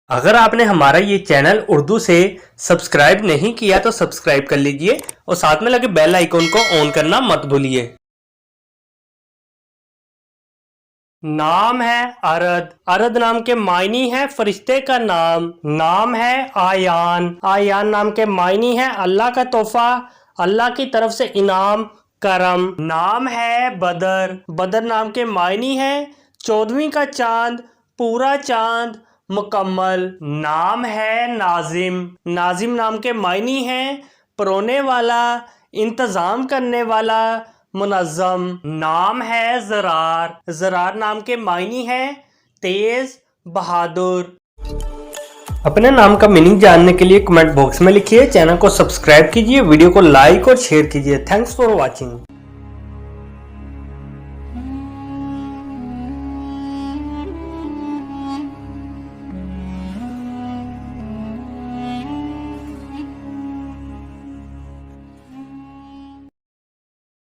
अगर आपने हमारा ये चैनल उर्दू से सब्सक्राइब नहीं किया तो सब्सक्राइब कर लीजिए और साथ में लगे बेल आइकॉन को ऑन करना मत भूलिए। नाम है अरद। अरद नाम के मायनी है फरिश्ते का नाम। नाम है आयान। आयान नाम के मायनी है अल्लाह का तोहफा, अल्लाह की तरफ से इनाम, करम। नाम है बदर। बदर नाम के मायनी है 14वीं का चांद, पूरा चांद, मुकम्मल। नाम है नाजिम। नाजिम नाम के मायनी है परोने वाला, इंतजाम करने वाला, मुनज़्ज़म। नाम है ज़रार। ज़रार नाम के मायनी है तेज, बहादुर। अपने नाम का मीनिंग जानने के लिए कमेंट बॉक्स में लिखिए। चैनल को सब्सक्राइब कीजिए, वीडियो को लाइक और शेयर कीजिए। Thanks for watching.